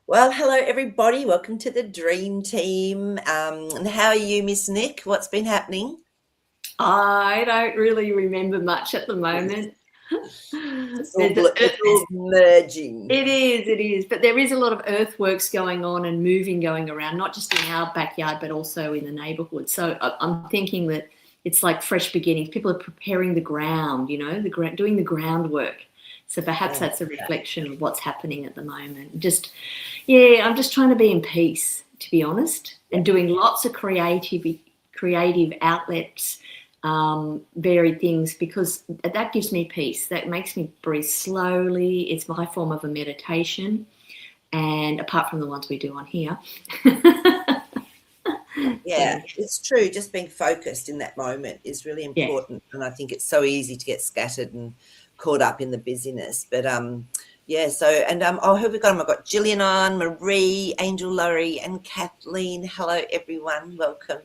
Well, hello everybody. Welcome to the Dream Team. And how are you, Miss Nick? What's been happening? I don't really remember much at the moment. It's all, There's a- it's all merging. It is. But there is a lot of earthworks going on and moving going around, not just in our backyard, but also in the neighbourhood. So I'm thinking that it's like fresh beginnings. People are preparing the ground, doing the groundwork. So perhaps that's a reflection of what's happening at the moment. I'm just trying to be in peace, to be honest, and doing lots of creative outlets, varied things, because that gives me peace. That makes me breathe slowly. It's my form of a meditation, and apart from the ones we do on here. Yeah, it's true. Just being focused in that moment is really important. And I think it's so easy to get scattered and caught up in the busyness. But who have we got? I've got Gillian on, Marie, Angel, Laurie, and Kathleen. Hello, everyone. Welcome.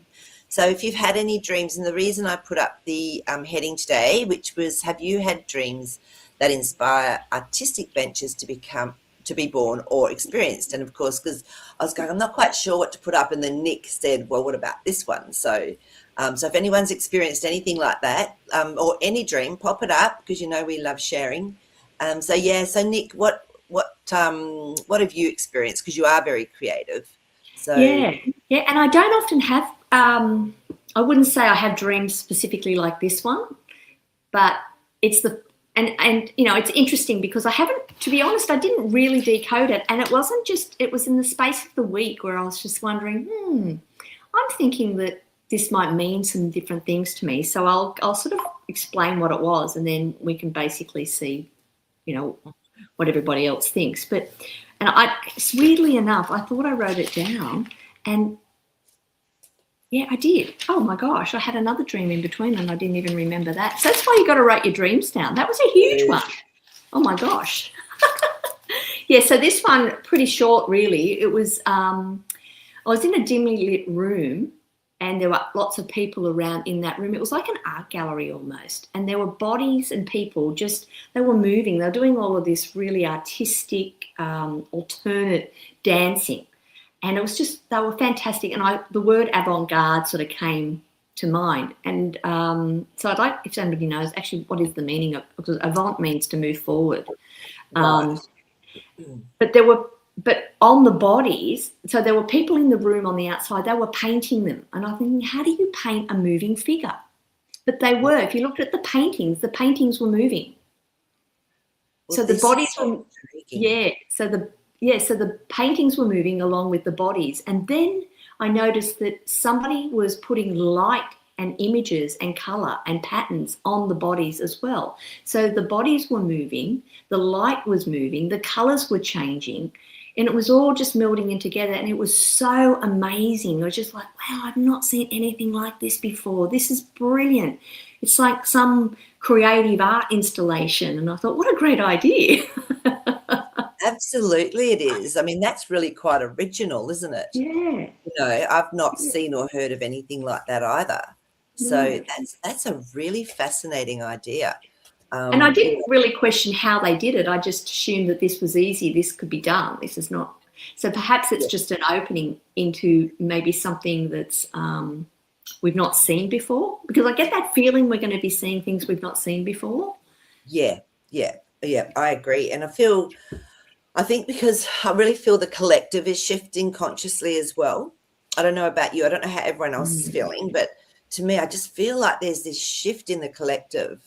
So if you've had any dreams, and the reason I put up the heading today, which was, have you had dreams that inspire artistic ventures to be born or experienced? And of course, because I was going, I'm not quite sure what to put up, and then Nick said, well, what about this one? So if anyone's experienced anything like that, or any dream, pop it up, because we love sharing. So Nick, what have you experienced? Because you are very creative. So and I don't often have. I wouldn't say I have dreams specifically like this one, but it's it's interesting because I haven't, to be honest, I didn't really decode it, and it was in the space of the week where I was just wondering, I'm thinking that this might mean some different things to me. So I'll sort of explain what it was, and then we can basically see, what everybody else thinks. But weirdly enough, I thought I wrote it down, and yeah, I did. Oh my gosh, I had another dream in between and I didn't even remember that. So that's why you got to write your dreams down. That was a huge one. Oh my gosh. So this one, pretty short really. It was, I was in a dimly lit room, and there were lots of people around in that room. It was like an art gallery almost. And there were bodies and people they were moving. They were doing all of this really artistic, alternate dancing. And it was they were fantastic. And the word avant-garde sort of came to mind. And so I'd like, if somebody knows actually what is the meaning of, because avant means to move forward. Right. But on the bodies, so there were people in the room on the outside, they were painting them. And I'm thinking, how do you paint a moving figure? But they were. If you looked at the paintings were moving. Well, so the bodies were, so the paintings were moving along with the bodies. And then I noticed that somebody was putting light and images and colour and patterns on the bodies as well. So the bodies were moving, the light was moving, the colours were changing, and it was all just melding in together, and it was so amazing. I was just like, wow, I've not seen anything like this before. This is brilliant. It's like some creative art installation. And I thought, what a great idea. Absolutely it is. I mean, that's really quite original, isn't it? Yeah. I've not seen or heard of anything like that either. So that's a really fascinating idea. And I didn't really question how they did it. I just assumed that this was easy. This could be done. This is not. So perhaps it's just an opening into maybe something that's we've not seen before. Because I get that feeling we're going to be seeing things we've not seen before. Yeah, I agree. And I think because I really feel the collective is shifting consciously as well. I don't know about you. I don't know how everyone else is feeling, but to me, I just feel like there's this shift in the collective.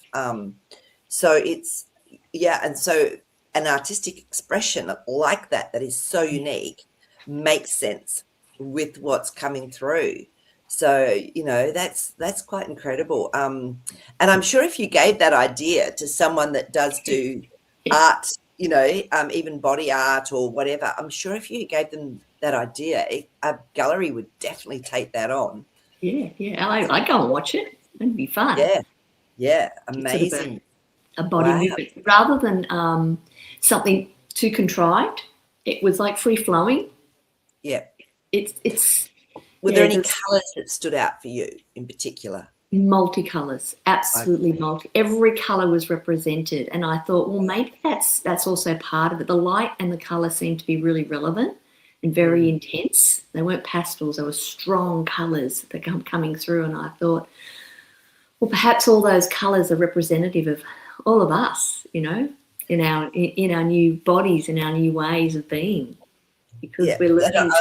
So it's, and so an artistic expression like that is so unique makes sense with what's coming through. So, that's quite incredible. And I'm sure if you gave that idea to someone that does do art, even body art or whatever, I'm sure if you gave them that idea, a gallery would definitely take that on. Yeah. I'd go and watch it. It'd be fun. Yeah, amazing. Sort of a body movement rather than something too contrived. It was like free flowing. Yeah. It's. Were there any colours that stood out for you in particular? Multicolours, absolutely multi. Every colour was represented, and I thought, well, maybe that's also part of it. The light and the colour seem to be really relevant. and very intense. They weren't pastels, they were strong colours that come coming through. And I thought, well, perhaps all those colours are representative of all of us, you know, in our new bodies, in our new ways of being, because we're learning.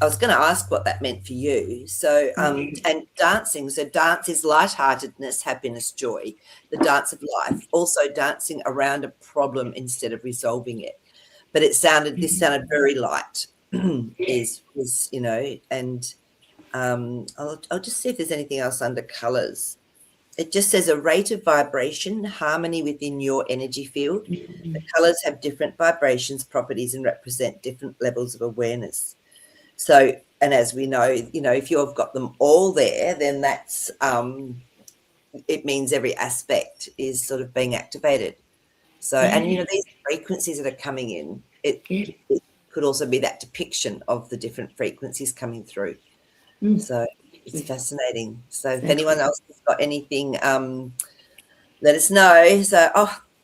I was going to ask what that meant for you. So, and dancing. So dance is lightheartedness, happiness, joy, the dance of life. Also dancing around a problem instead of resolving it. But this sounded very light, was, you know, and I'll just see if there's anything else under colours. It just says a rate of vibration, harmony within your energy field. The colours have different vibrations, properties, and represent different levels of awareness. So, and as we know, you know, if you've got them all there, then that's, it means every aspect is sort of being activated. So, and, you know, these frequencies that are coming in, it could also be that depiction of the different frequencies coming through. So it's fascinating. So if anyone else has got anything, let us know. So,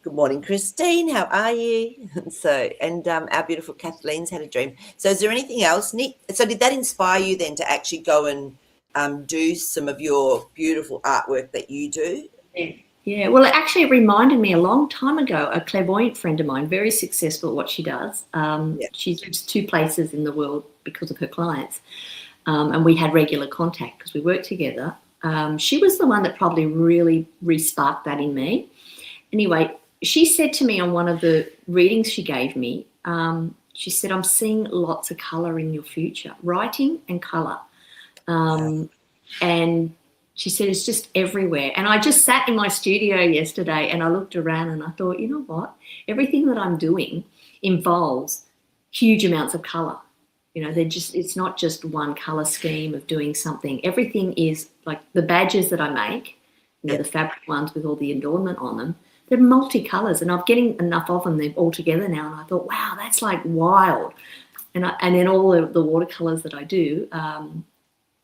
good morning, Christine. How are you? So, and our beautiful Kathleen's had a dream. So is there anything else, Nick? So did that inspire you then to actually go and do some of your beautiful artwork that you do? Yeah. Well, it reminded me a long time ago, a clairvoyant friend of mine, very successful at what she does. She lives 2 places in the world because of her clients. And we had regular contact because we worked together. She was the one that probably really re-sparked that in me. Anyway, she said to me on one of the readings she gave me, she said, I'm seeing lots of colour in your future, writing and colour. And she said, it's just everywhere. And I just sat in my studio yesterday and I looked around and I thought, you know what? Everything that I'm doing involves huge amounts of colour. You know, it's not just one colour scheme of doing something. Everything is like the badges that I make, you know, the fabric ones with all the adornment on them, they're multicolours, and I'm getting enough of them all together now. And I thought, wow, that's like wild. And then all the watercolours that I do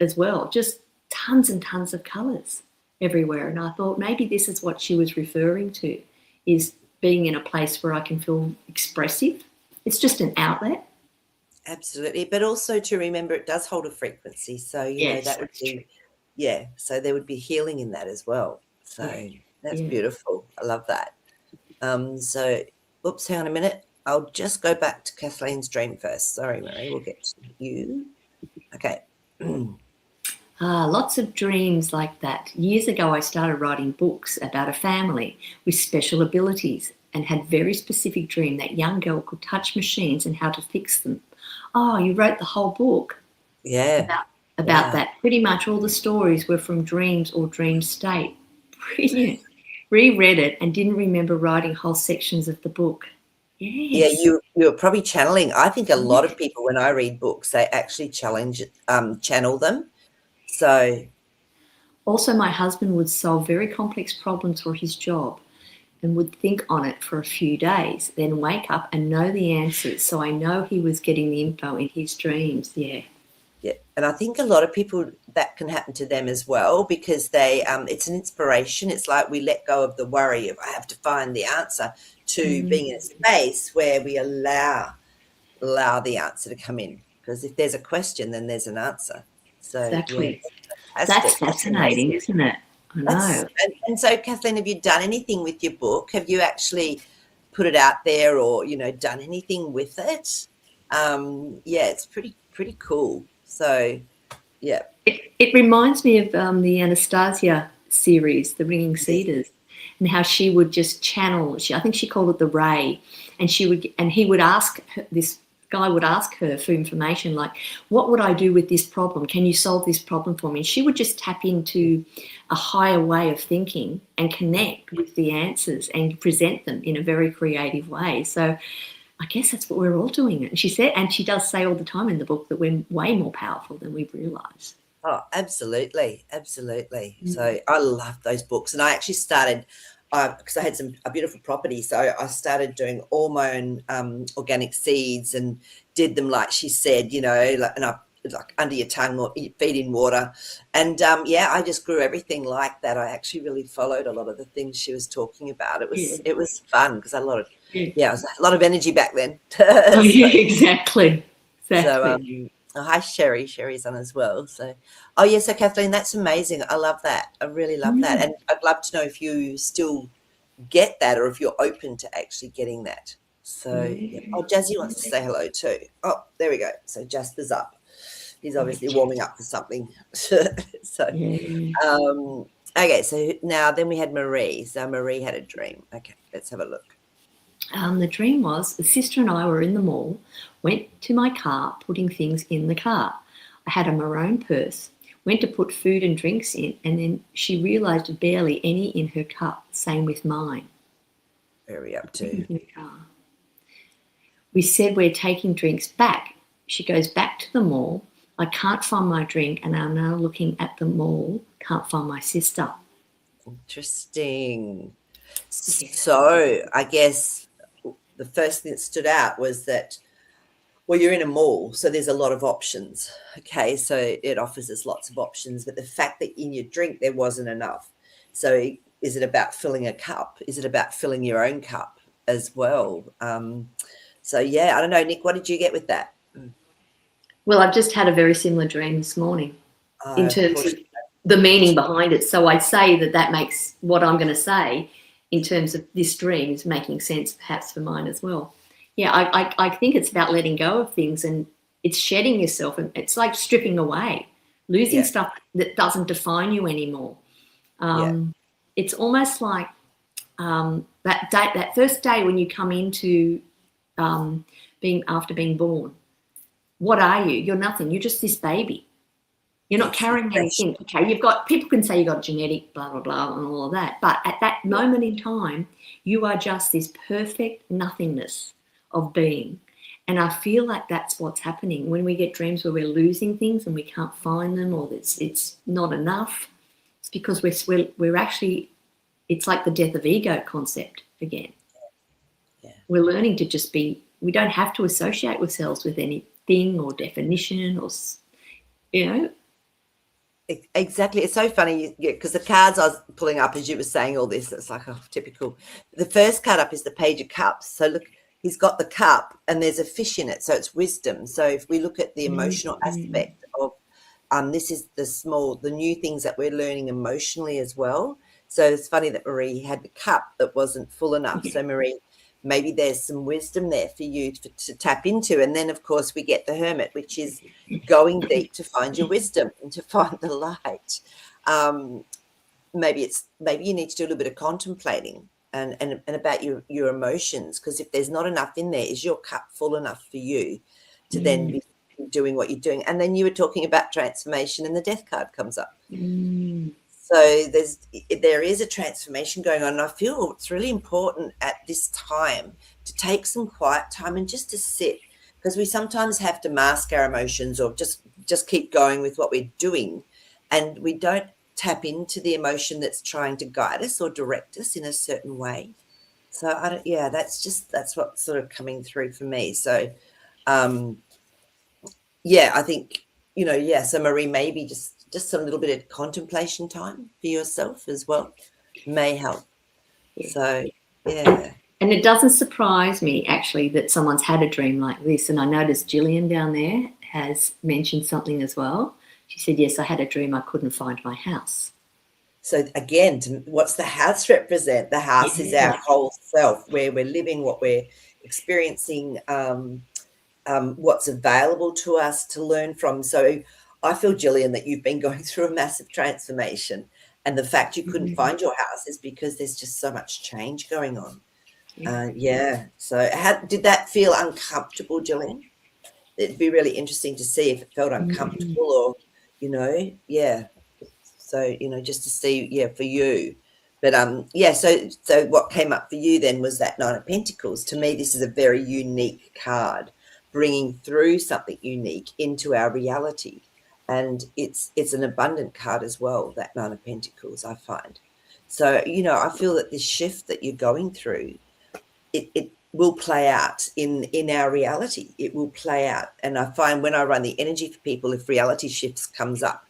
as well, just tons and tons of colours everywhere. And I thought maybe this is what she was referring to, is being in a place where I can feel expressive. It's just an outlet. Absolutely. But also to remember it does hold a frequency. So, you know, that would be, so there would be healing in that as well. So that's beautiful. I love that. So, oops, hang on a minute. I'll just go back to Kathleen's dream first. Sorry, Mary, we'll get to you. Okay. Lots of dreams like that. Years ago, I started writing books about a family with special abilities and had very specific dream that young girl could touch machines and how to fix them. Oh, you wrote the whole book. Yeah. About that. Pretty much all the stories were from dreams or dream state. Brilliant. Reread it and didn't remember writing whole sections of the book. Yes. Yeah, you were probably channeling. I think a lot of people, when I read books, they actually channel them. So, also, my husband would solve very complex problems for his job and would think on it for a few days, then wake up and know the answers. So I know he was getting the info in his dreams. Yeah. Yeah, and I think a lot of people, that can happen to them as well, because they it's an inspiration. It's like we let go of the worry of I have to find the answer, to being in a space where we allow the answer to come in. Because if there's a question, then there's an answer. So exactly. That's fascinating, isn't it? I know. And so, Kathleen, have you done anything with your book? Have you actually put it out there, or, you know, done anything with it? It's pretty cool. So, yeah. It reminds me of the Anastasia series, The Ringing Cedars, and how she would just channel. I think she called it the ray, and he would ask her, this guy would ask her for information like, what would I do with this problem? Can you solve this problem for me? And she would just tap into a higher way of thinking and connect with the answers and present them in a very creative way. So I guess that's what we're all doing. And she said, and she does say all the time in the book, that we're way more powerful than we realise. Oh, absolutely. Absolutely. So I love those books. And I actually started, because I had a beautiful property, so I started doing all my own organic seeds and did them like she said, you know, like under your tongue or feed in water. And I just grew everything like that. I actually really followed a lot of the things she was talking about. It was fun because I had a lot of energy back then. Exactly. Exactly. Oh, hi, Sherry. Sherry's on as well. So, oh, yeah. So, Kathleen, that's amazing. I love that. I really love that. And I'd love to know if you still get that or if you're open to actually getting that. So, yeah. Oh, Jazzy wants to say hello too. Oh, there we go. So, Jasper's up. He's obviously warming up for something. So, okay. So now then we had Marie. So, Marie had a dream. Okay. Let's have a look. The dream was the sister and I were in the mall, went to my car, putting things in the car. I had a maroon purse, went to put food and drinks in, and then she realised barely any in her cup. Same with mine. Where are we up to? In the car. We said we're taking drinks back. She goes back to the mall. I can't find my drink, and I'm now looking at the mall. Can't find my sister. Interesting. So I guess the first thing that stood out was that, well, you're in a mall, so there's a lot of options. Okay, so it offers us lots of options, but the fact that in your drink there wasn't enough. So is it about filling a cup? Is it about filling your own cup as well? So yeah, I don't know, Nick, what did you get with that? Well, I've just had a very similar dream this morning in terms of the meaning behind it. So I'd say that makes what I'm going to say in terms of this dream is making sense perhaps for mine as well. Yeah, I think it's about letting go of things, and it's shedding yourself, and it's like stripping away, losing stuff that doesn't define you anymore. It's almost like that first day when you come into after being born. What are you? You're nothing. You're just this baby. You're not carrying anything. Okay, people can say you've got genetic blah, blah, blah, and all of that. But at that moment in time, you are just this perfect nothingness of being. And I feel like that's what's happening when we get dreams where we're losing things and we can't find them, or it's not enough. It's because we're actually, it's like the death of ego concept again. Yeah. We're learning to just be, we don't have to associate ourselves with anything or definition or, Exactly. It's so funny because the cards I was pulling up as you were saying all this, it's like, oh, typical. The first card up is the Page of Cups. So look, he's got the cup and there's a fish in it. So it's wisdom. So if we look at the emotional aspect of this is the new things that we're learning emotionally as well. So it's funny that Marie had the cup that wasn't full enough. So Marie, maybe there's some wisdom there for you to tap into. And then, of course, we get the Hermit, which is going deep to find your wisdom and to find the light. Maybe you need to do a little bit of contemplating and about your emotions, because if there's not enough in there, is your cup full enough for you to then be doing what you're doing? And then you were talking about transformation and the Death card comes up. So there is a transformation going on. And I feel it's really important at this time to take some quiet time and just to sit, because we sometimes have to mask our emotions or just keep going with what we're doing, and we don't tap into the emotion that's trying to guide us or direct us in a certain way. So that's what's sort of coming through for me. So I think so Marie, maybe just a little bit of contemplation time for yourself as well may help. So, yeah. And it doesn't surprise me, actually, that someone's had a dream like this. And I noticed Gillian down there has mentioned something as well. She said, yes, I had a dream I couldn't find my house. So, again, what's the house represent? The house is our whole self, where we're living, what we're experiencing, what's available to us to learn from. So, I feel, Gillian, that you've been going through a massive transformation, and the fact you couldn't find your house is because there's just so much change going on. So how did that feel uncomfortable, Gillian? It'd be really interesting to see if it felt uncomfortable or, So, just to see, for you. But, so what came up for you then was that Nine of Pentacles. To me, this is a very unique card, bringing through something unique into our reality. And it's an abundant card as well, that Nine of Pentacles, I find. So, I feel that this shift that you're going through, it will play out in our reality. It will play out. And I find when I run the energy for people, if reality shifts comes up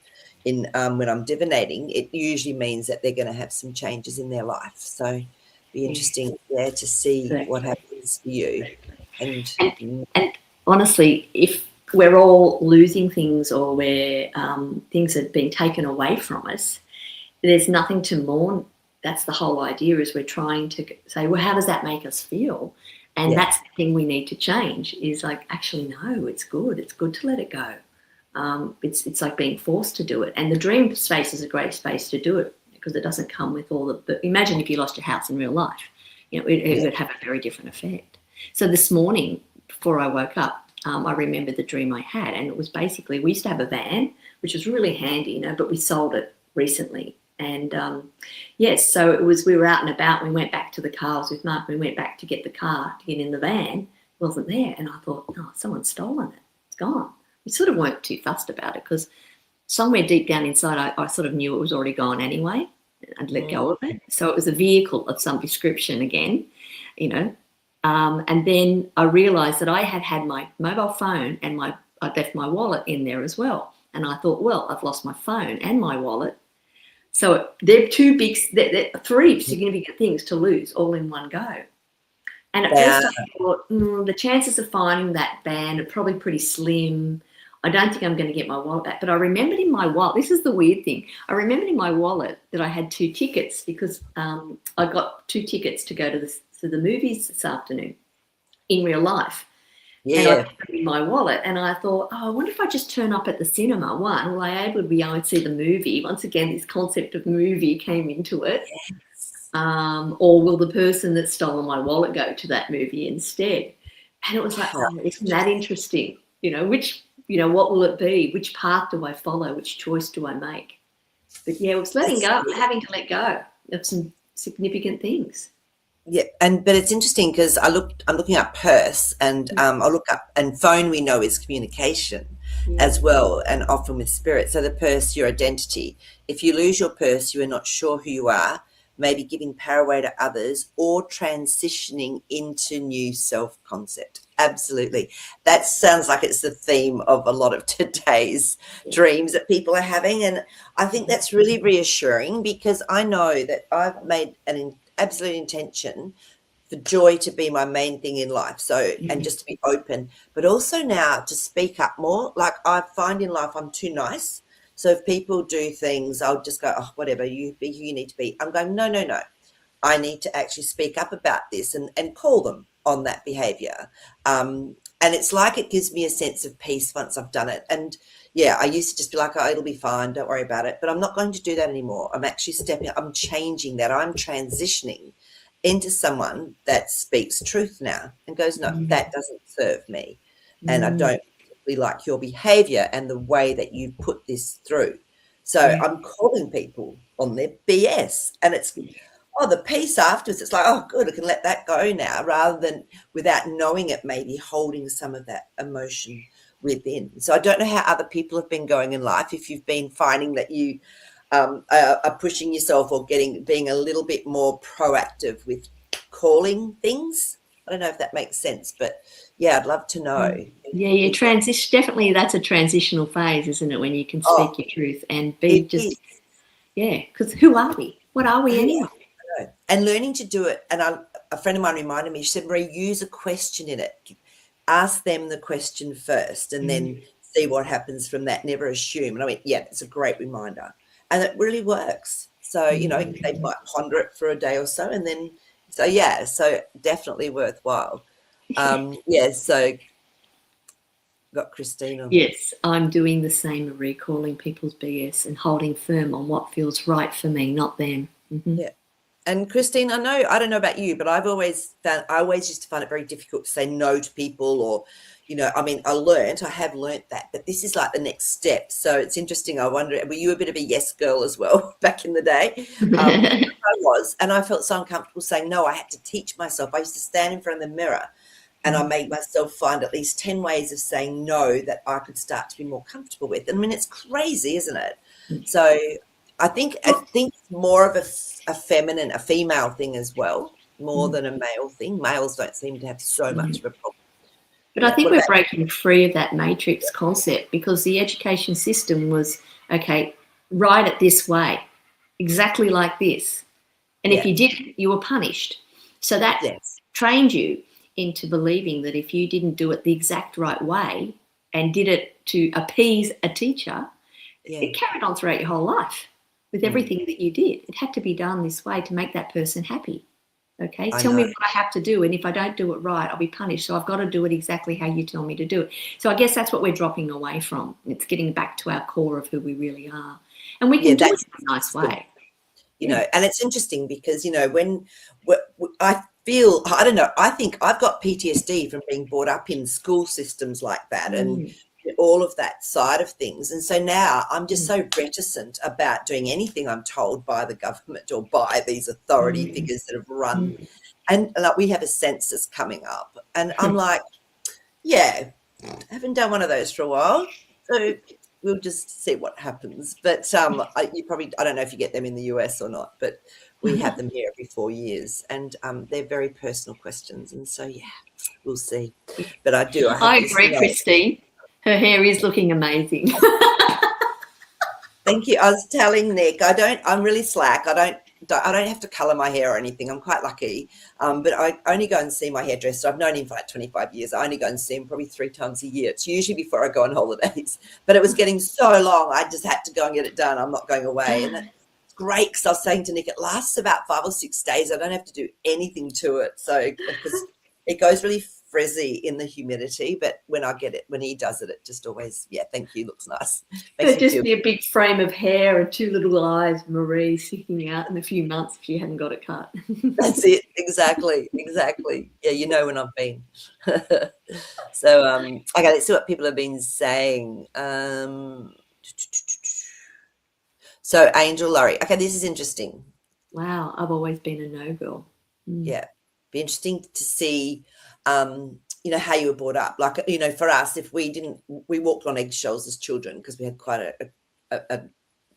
when I'm divinating, it usually means that they're going to have some changes in their life. So it'd be interesting to see what happens for you. And honestly, if we're all losing things, or where things have been taken away from us, there's nothing to mourn. That's the whole idea, is we're trying to say, well, how does that make us feel? And that's the thing we need to change, is like, actually, no, it's good. It's good to let it go. It's like being forced to do it. And the dream space is a great space to do it, because it doesn't come with all the imagine if you lost your house in real life, it would have a very different effect. So this morning, before I woke up, I remembered the dream I had, and it was basically, we used to have a van, which was really handy, but we sold it recently. And so it was, we were out and about, we went back to the car, I was with Mark, we went back to get the car, to get in the van, it wasn't there. And I thought, oh, someone's stolen it, it's gone. We sort of weren't too fussed about it, because somewhere deep down inside, I sort of knew it was already gone anyway. I'd let go of it. So it was a vehicle of some description again, and then I realised that I had my mobile phone and I'd left my wallet in there as well. And I thought, well, I've lost my phone and my wallet. So they're they're three significant things to lose all in one go. And at first I thought, the chances of finding that van are probably pretty slim. I don't think I'm going to get my wallet back. But I remembered in my wallet, this is the weird thing, I remembered in my wallet that I had 2 tickets, because I got 2 tickets to go to the movies this afternoon in real life. Yeah. And I put it in my wallet, and I thought, oh, I wonder if I just turn up at the cinema. One, will I able to be able to see the movie? Once again, this concept of movie came into it. Yes. Or will the person that's stolen my wallet go to that movie instead? And it was like, oh, isn't that interesting? What will it be? Which path do I follow? Which choice do I make? But yeah, it was having to let go of some significant things. Yeah, but it's interesting, because I'm looking up purse, and I'll look up, and phone we know is communication as well, and often with spirit. So the purse, your identity. If you lose your purse, you are not sure who you are, maybe giving power away to others, or transitioning into new self-concept. Absolutely. That sounds like it's the theme of a lot of today's dreams that people are having. And I think that's really reassuring, because I know that I've made an absolute intention for joy to be my main thing in life. So, and just to be open, but also now to speak up more. Like, I find in life I'm too nice. So if people do things, I'll just go, oh, whatever, you be who you need to be. I'm going, no. I need to actually speak up about this and call them on that behavior. And it's like, it gives me a sense of peace once I've done it. And yeah, I used to just be like, oh, it'll be fine, don't worry about it. But I'm not going to do that anymore. I'm actually I'm changing that. I'm transitioning into someone that speaks truth now and goes, no, that doesn't serve me. And I don't really like your behavior and the way that you put this through. So I'm calling people on their BS, and it's, the peace afterwards. It's like, oh, good, I can let that go now, rather than, without knowing it, maybe holding some of that emotion within. So I don't know how other people have been going in life, if you've been finding that you are pushing yourself, or being a little bit more proactive with calling things. I don't know if that makes sense, but yeah, I'd love to know. Yeah, transition, definitely. That's a transitional phase, isn't it, when you can speak your truth and be because who are we? What are we anyway? And learning to do it. And a friend of mine reminded me, she said, Marie, use a question in it. Ask them the question first, and then see what happens from that. Never assume. And I went, yeah, it's a great reminder. And it really works. So, they might ponder it for a day or so, and then, so definitely worthwhile. So got Christine on. Yes, I'm doing the same, Marie, calling people's BS and holding firm on what feels right for me, not them. Yeah. And Christine, I don't know about you, but I always used to find it very difficult to say no to people, or, I have learnt that, but this is like the next step. So it's interesting. I wonder, were you a bit of a yes girl as well back in the day? I was, and I felt so uncomfortable saying no. I had to teach myself. I used to stand in front of the mirror, and I made myself find at least 10 ways of saying no that I could start to be more comfortable with. I mean, it's crazy, isn't it? So I think it's more of a feminine, a female thing as well, more than a male thing. Males don't seem to have so much of a problem. But I think we're breaking free of that matrix concept, because the education system was, okay, write it this way, exactly like this. And if you didn't, you were punished. So that trained you into believing that if you didn't do it the exact right way, and did it to appease a teacher, Yeah. it carried on throughout your whole life with everything that you did. It had to be done this way to make that person happy. Okay, tell me what I have to do, and if I don't do it right, I'll be punished. So I've got to do it exactly how you tell me to do it. So I guess that's what we're dropping away from. It's getting back to our core of who we really are, and we can do it in a nice way. You know, and it's interesting because, you know, when I feel, I don't know, I think I've got PTSD from being brought up in school systems like that and all of that side of things. And so now I'm just so reticent about doing anything I'm told by the government or by these authority figures that have run. And like, we have a census coming up, and I'm like, yeah, I haven't done one of those for a while. So we'll just see what happens. But you probably, I don't know if you get them in the US or not, but we have them here every 4 years, and they're very personal questions. And so, yeah, we'll see. But I do. I agree, Christine. Her hair is looking amazing. Thank you. I was telling Nick, I'm really slack. I don't have to color my hair or anything. I'm quite lucky. But I only go and see my hairdresser. I've known him for like 25 years. I only go and see him probably 3 times a year. It's usually before I go on holidays. But it was getting so long, I just had to go and get it done. I'm not going away. And it's great because I was saying to Nick, it lasts about 5 or 6 days. I don't have to do anything to it. So because it goes really frizzy in the humidity, but when he does it, it just always, thank you, looks nice. It'd just be a big frame of hair and 2 little eyes, Marie, sticking out in a few months if you hadn't got it cut. That's it, exactly. Yeah, you know when I've been. So, okay, let's see what people have been saying. So, Angel Laurie, okay, this is interesting. Wow, I've always been a no girl. Yeah, be interesting to see you know, how you were brought up. Like, you know, for us, if we walked on eggshells as children because we had quite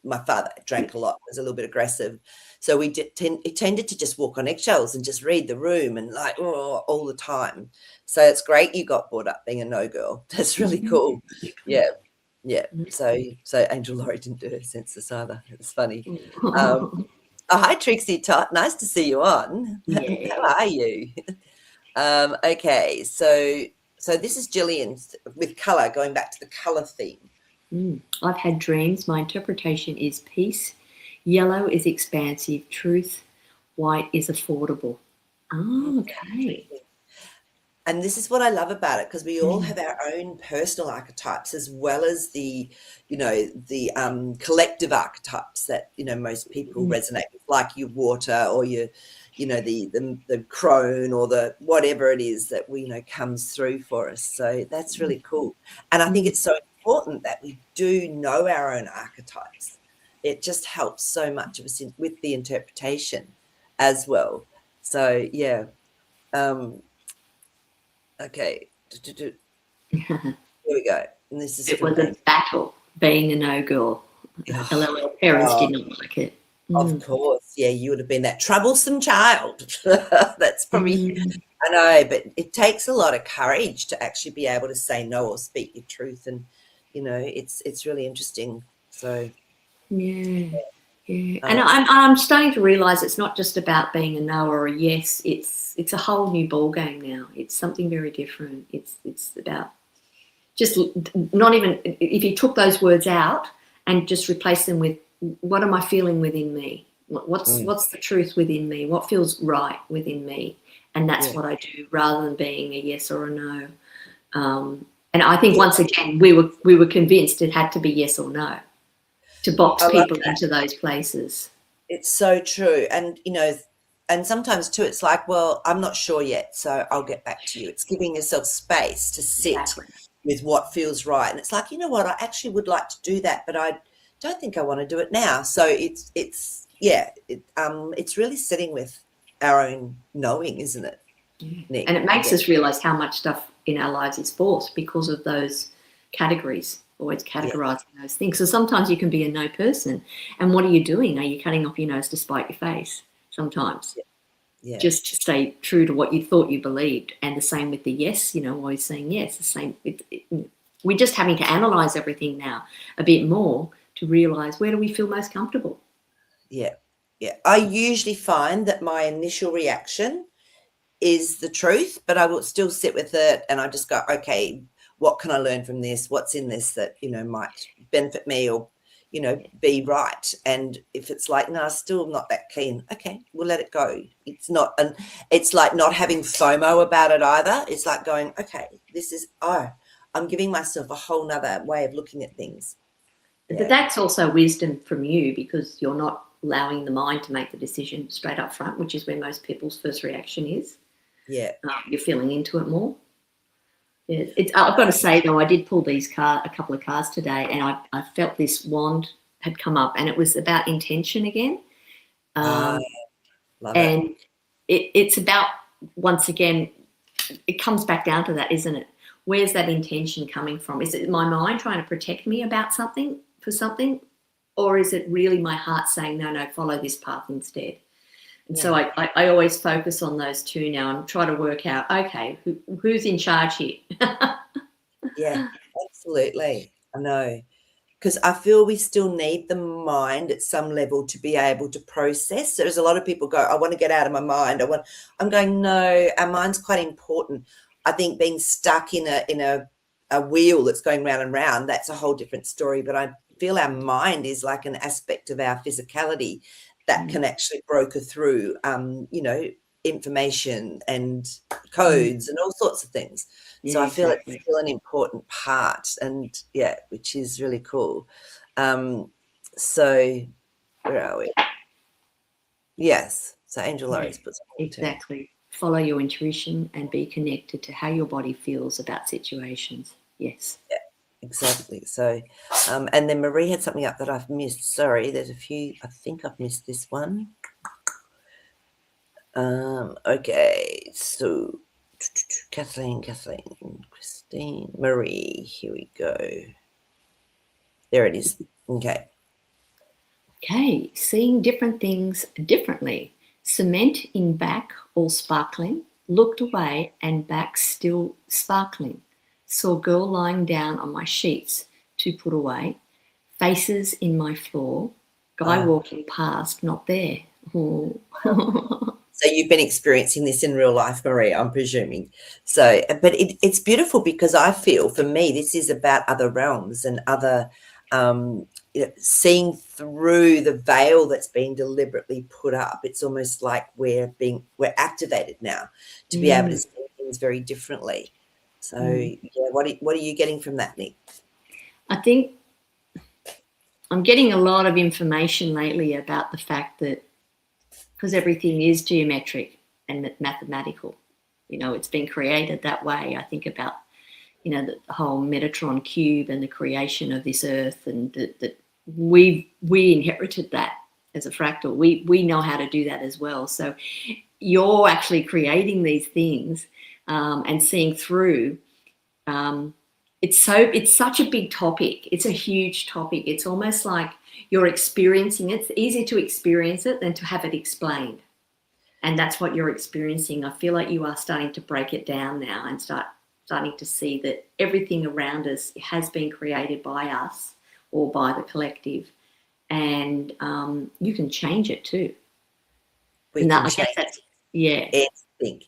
my father drank a lot, was a little bit aggressive. So we tended to just walk on eggshells and just read the room and like all the time. So it's great you got brought up being a no girl. That's really cool. Yeah. So Angel Laurie didn't do her census either. It's funny. Hi, Trixie Tot. Nice to see you on. Yeah. How are you? Okay, so this is Gillian with colour, going back to the colour theme. I've had dreams. My interpretation is peace. Yellow is expansive. Truth. White is affordable. Oh, okay. And this is what I love about it, because we all have our own personal archetypes as well as the, you know, the collective archetypes that, you know, most people resonate with, like your water or your, you know, the crone or the whatever it is that we know comes through for us. So that's really cool. And I think it's so important that we do know our own archetypes. It just helps so much of us with the interpretation as well. So, yeah. Okay. Here we go. And this is it was a battle being a no girl. LOL parents did not like it. Of course. Yeah, you would have been that troublesome child. That's probably, I know, but it takes a lot of courage to actually be able to say no or speak your truth. And, you know, it's really interesting. So, yeah. And I'm starting to realise it's not just about being a no or a yes. It's a whole new ball game now. It's something very different. It's about just not even, if you took those words out and just replace them with, what am I feeling within me? What's the truth within me? What feels right within me? And that's what I do, rather than being a yes or a no. And I think once again we were convinced it had to be yes or no to box people into those places. It's so true. And, you know, and sometimes too, it's like, well, I'm not sure yet, so I'll get back to you. It's giving yourself space to sit with what feels right. And it's like, you know what, I actually would like to do that, but I don't think I want to do it now. So it's really sitting with our own knowing, isn't it? Nick? And it makes us realise how much stuff in our lives is forced because of those categories, always categorising those things. So sometimes you can be a no person, and what are you doing? Are you cutting off your nose to spite your face? Sometimes, just to stay true to what you thought you believed. And the same with the yes, you know, always saying yes. The same. We're just having to analyse everything now a bit more to realise, where do we feel most comfortable? Yeah. I usually find that my initial reaction is the truth, but I will still sit with it and I just go, okay, what can I learn from this? What's in this that, might benefit me or, be right. And if it's like, no, still not that keen, okay, we'll let it go. It's not, and it's like not having FOMO about it either. It's like going, okay, I'm giving myself a whole nother way of looking at things. But that's also wisdom from you, because you're not allowing the mind to make the decision straight up front, which is where most people's first reaction is. Yeah. You're feeling into it more. Yeah, I've got to say, though, I did pull a couple of cards today, and I felt this wand had come up, and it was about intention again. Love and it's about, once again, it comes back down to that, isn't it? Where's that intention coming from? Is it my mind trying to protect me about something, for something, or is it really my heart saying, no, follow this path instead? And so I always focus on those two now and try to work out, okay, who's in charge here? Yeah, absolutely. I know. Because I feel we still need the mind at some level to be able to process. There's a lot of people go, I want to get out of my mind. I'm going, no, our mind's quite important. I think being stuck in a wheel that's going round and round, that's a whole different story. But I feel our mind is like an aspect of our physicality that can actually broker through, information and codes and all sorts of things. So I feel it's still an important part, and which is really cool. So where are we? Yes. So Angel Laurie's put something exactly. Follow your intuition and be connected to how your body feels about situations. Yes. Yeah, exactly. So, and then Marie had something up that I've missed. Sorry, there's a few. I think I've missed this one. Okay, so Kathleen, Christine, Marie, here we go. There it is. Okay. Okay, seeing different things differently. Cement in back all sparkling, looked away and back still sparkling. Saw girl lying down on my sheets to put away. Faces in my floor. Guy walking past, not there. Oh. So you've been experiencing this in real life, Marie, I'm presuming. So, but it's beautiful, because I feel, for me, this is about other realms and other, seeing through the veil that's been deliberately put up. It's almost like we're activated now to be able to see things very differently. So, what are you getting from that, Nick? I think I'm getting a lot of information lately about the fact that, because everything is geometric and mathematical, it's been created that way. I think about, the whole Metatron cube and the creation of this earth, and that we inherited that as a fractal. We know how to do that as well. So you're actually creating these things and seeing through. It's such a big topic. It's a huge topic. It's almost like you're experiencing it. It's easier to experience it than to have it explained. And that's what you're experiencing. I feel like you are starting to break it down now and starting to see that everything around us has been created by us or by the collective. And you can change it too. Everything.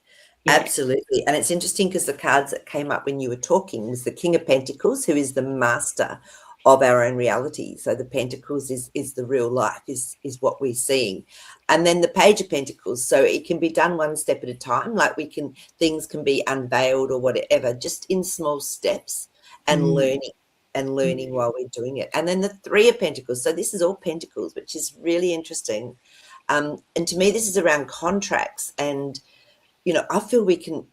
Absolutely. And it's interesting, because the cards that came up when you were talking was the King of Pentacles, who is the master of our own reality. So the Pentacles is the real life, is what we're seeing. And then the Page of Pentacles. So it can be done one step at a time. Like things can be unveiled or whatever, just in small steps, and learning while we're doing it. And then the Three of Pentacles. So this is all Pentacles, which is really interesting. And to me, this is around contracts. And, I feel we can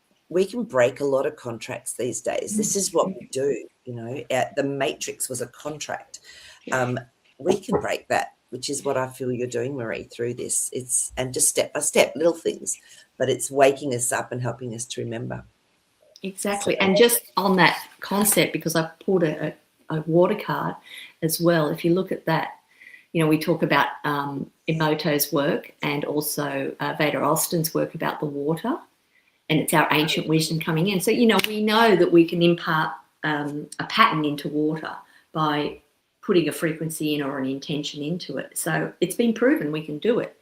break a lot of contracts these days. This is what we do. The Matrix was a contract. We can break that, which is what I feel you're doing, Marie, through this. And just step by step, little things, but it's waking us up and helping us to remember. Exactly. And just on that concept, because I pulled a water card as well. If you look at that, we talk about Emoto's work and also Veda Alston's work about the water, and it's our ancient wisdom coming in. So, we know that we can impart a pattern into water by putting a frequency in or an intention into it. So it's been proven we can do it.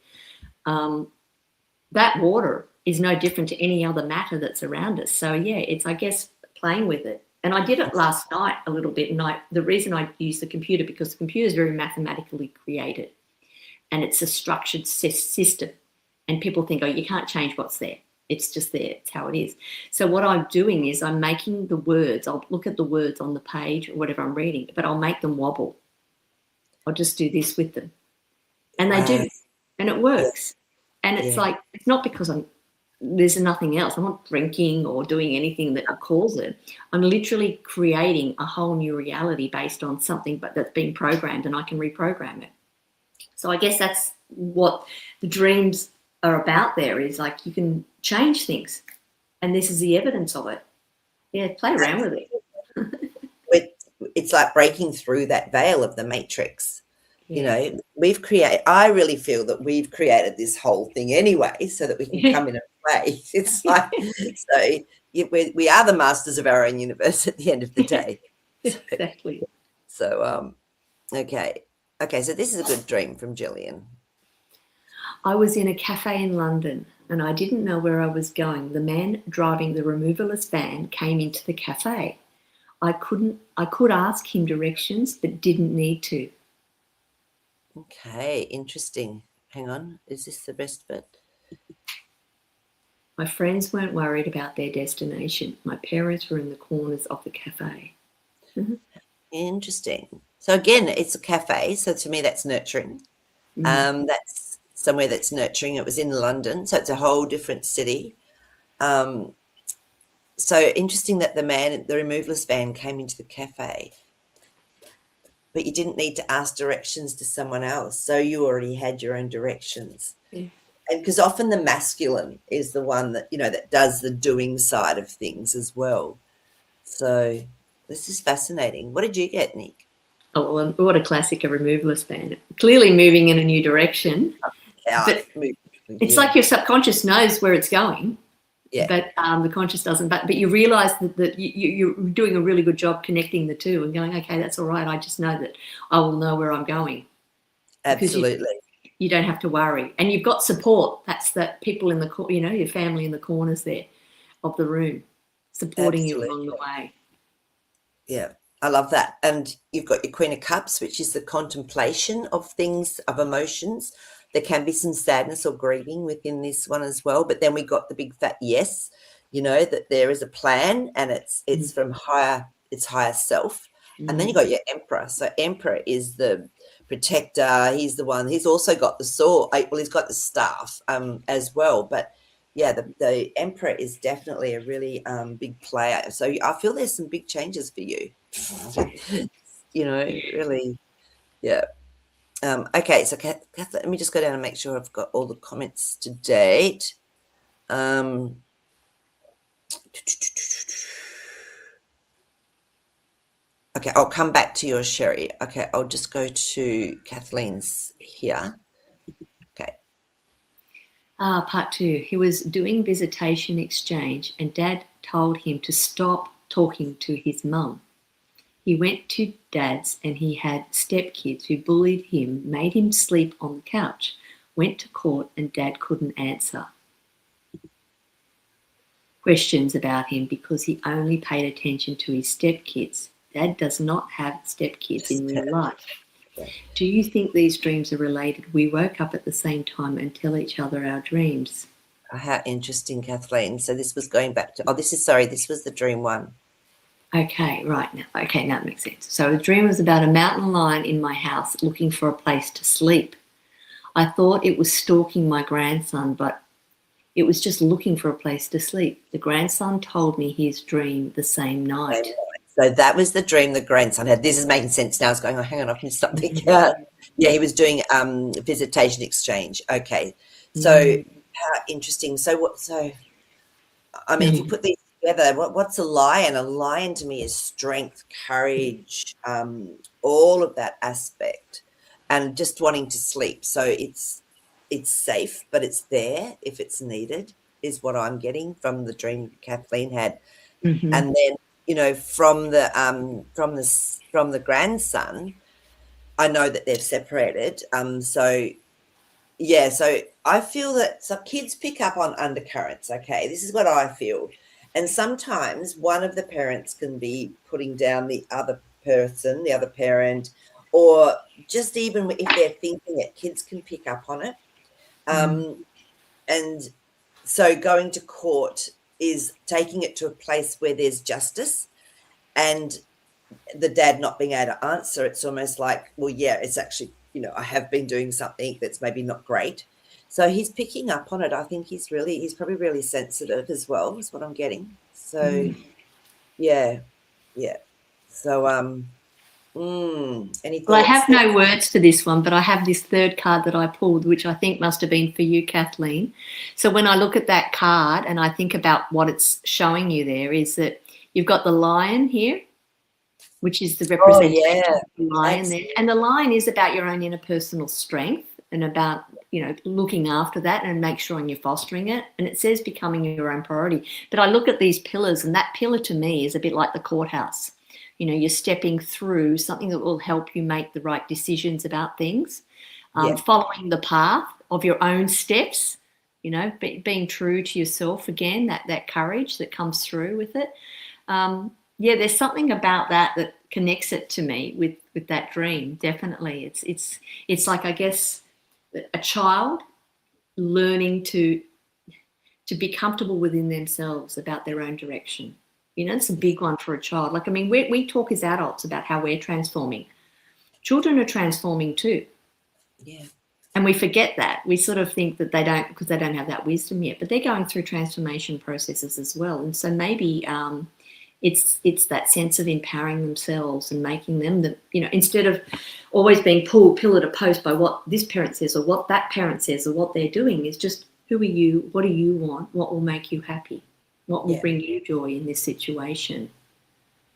That water is no different to any other matter that's around us. So, it's, I guess, playing with it And I did it last night a little bit. And the reason I use the computer, because the computer is very mathematically created and it's a structured system. And people think, oh, you can't change what's there. It's just there. It's how it is. So what I'm doing is I'm making the words, I'll look at the words on the page or whatever I'm reading, but I'll make them wobble. I'll just do this with them. And they do. And it works. And it's like, it's not because there's nothing else. I'm not drinking or doing anything that will cause it. I'm literally creating a whole new reality based on something that's been programmed, and I can reprogram it. So I guess that's what the dreams are about there, is like you can change things. And this is the evidence of it. Yeah, play around with it. It's like breaking through that veil of the matrix. You know, I really feel that we've created this whole thing anyway so that we can come in and play. It's like, so we are the masters of our own universe at the end of the day. Exactly. So, okay, so this is a good dream from Gillian. I was in a cafe in London and I didn't know where I was going. The man driving the removalist van came into the cafe. I could ask him directions, but didn't need to. Okay, interesting. Hang on, is this the best bit? My friends weren't worried about their destination. My parents were in the corners of the cafe. Mm-hmm. Interesting. So again, it's a cafe. So to me, that's nurturing. That's somewhere that's nurturing. It was in London, so it's a whole different city. So interesting that the removalist van came into the cafe, but you didn't need to ask directions to someone else. So you already had your own directions. Yeah. And because often the masculine is the one that, that does the doing side of things as well. So this is fascinating. What did you get, Nick? Oh, well, what a classic, a removalist van. Clearly moving in a new direction. But it's like your subconscious knows where it's going. Yeah. But the conscious doesn't. But you realise that you're doing a really good job connecting the two and going, okay, that's all right. I just know that I will know where I'm going. Absolutely. You don't have to worry. And you've got support. That's the people in the, your family in the corners there of the room supporting you along the way. Yeah, I love that. And you've got your Queen of Cups, which is the contemplation of things, of emotions. There can be some sadness or grieving within this one as well. But then we got the big fat yes, that there is a plan and it's from higher self. And then you got your Emperor. So Emperor is the protector. He's the one, he's also got the sword. Well, he's got the staff as well. But yeah, the Emperor is definitely a really big player. So I feel there's some big changes for you. Really, yeah. Okay, so Kath, let me just go down and make sure I've got all the comments to date. Okay, I'll come back to yours, Sherry. Okay, I'll just go to Kathleen's here. Okay. Part 2. He was doing visitation exchange and Dad told him to stop talking to his mum. He went to Dad's and he had stepkids who bullied him, made him sleep on the couch, went to court and Dad couldn't answer questions about him because he only paid attention to his stepkids. Dad does not have stepkids in real life. Do you think these dreams are related? We woke up at the same time and tell each other our dreams. How interesting, Kathleen. So this was going back to, this was the dream one. Okay, right now. Okay, now it makes sense. So the dream was about a mountain lion in my house looking for a place to sleep. I thought it was stalking my grandson, but it was just looking for a place to sleep. The grandson told me his dream the same night. So that was the dream the grandson had. This is making sense now. I was going, hang on, I've missed something. Yeah, he was doing visitation exchange. Okay, so how interesting. So if you put these together, what's a lion? A lion to me is strength, courage, all of that aspect, and just wanting to sleep. So it's safe, but it's there if it's needed, is what I'm getting from the dream Kathleen had. And then, from the grandson, I know that they've separated. So I feel that some kids pick up on undercurrents. Okay, this is what I feel. And sometimes one of the parents can be putting down the other person, the other parent, or just even if they're thinking it, kids can pick up on it. And so going to court is taking it to a place where there's justice, and the dad not being able to answer. It's almost like, well, yeah, it's actually, I have been doing something that's maybe not great. So he's picking up on it. I think he's probably really sensitive as well, is what I'm getting. So yeah. So any thoughts? Well, I have no words for this one, but I have this third card that I pulled, which I think must have been for you, Kathleen. So when I look at that card and I think about what it's showing you there, is that you've got the lion here, which is the representation of the lion there. And the lion is about your own interpersonal strength and about, looking after that and make sure you're fostering it. And it says becoming your own priority. But I look at these pillars, and that pillar to me is a bit like the courthouse. You're stepping through something that will help you make the right decisions about things, following the path of your own steps, being true to yourself again, that courage that comes through with it. There's something about that connects it to me with that dream. Definitely. It's like, I guess, a child learning to be comfortable within themselves about their own direction. It's a big one for a child. Like, I mean, we talk as adults about how we're transforming. Children are transforming too. Yeah. And we forget that. We sort of think that they don't, because they don't have that wisdom yet, but they're going through transformation processes as well. And so maybe it's that sense of empowering themselves and making them instead of always being pulled pillar to post by what this parent says or what that parent says or what they're doing, is just, who are you? What do you want? What will make you happy? What will bring you joy in this situation?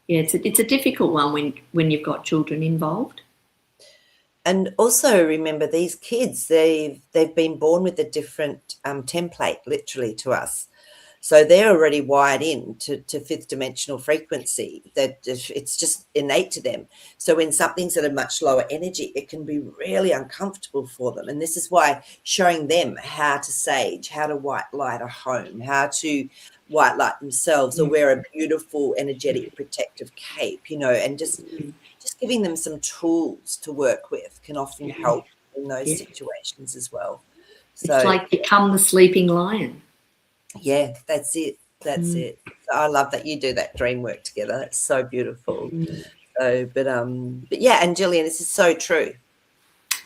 Yeah, it's a difficult one when you've got children involved. And also remember, these kids, they've been born with a different template, literally, to us. So they're already wired in to fifth dimensional frequency, that it's just innate to them. So when something's at a much lower energy, it can be really uncomfortable for them. And this is why showing them how to sage, how to white light a home, how to white light themselves, or wear a beautiful energetic protective cape, and just giving them some tools to work with can often help in those situations as well. So it's like become the sleeping lion. Yeah, that's it. That's it. I love that you do that dream work together. That's so beautiful. So, but yeah, and Gillian, this is so true.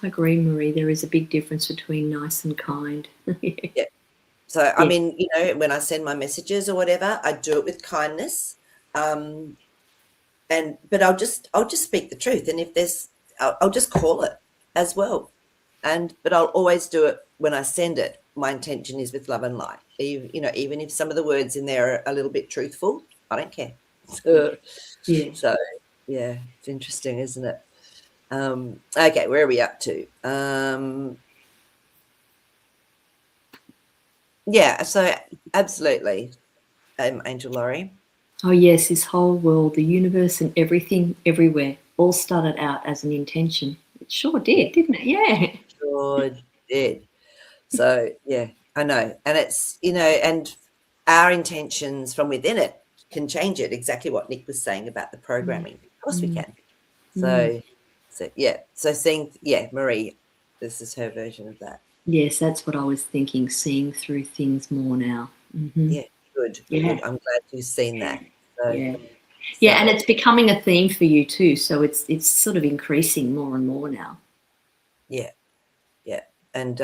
I agree, Marie. There is a big difference between nice and kind. Yeah. So, I mean, when I send my messages or whatever, I do it with kindness. But I'll just speak the truth. And if I'll just call it as well. But I'll always do it when I send it. My intention is with love and light. Even if some of the words in there are a little bit truthful, I don't care. So yeah, it's interesting, isn't it? Okay, where are we up to? Yeah, so absolutely, Angel Laurie. Oh yes, this whole world, the universe and everything, everywhere, all started out as an intention. It sure did, didn't it? Yeah. Sure did. So yeah, I know. And it's, and our intentions from within it can change it. Exactly what Nick was saying about the programming. Of course we can. So yeah. So Marie, this is her version of that. Yes, that's what I was thinking, seeing through things more now. Mm-hmm. Yeah, good. Yeah. Good. I'm glad you've seen that. So, yeah, and it's becoming a theme for you too. So it's sort of increasing more and more now. Yeah. And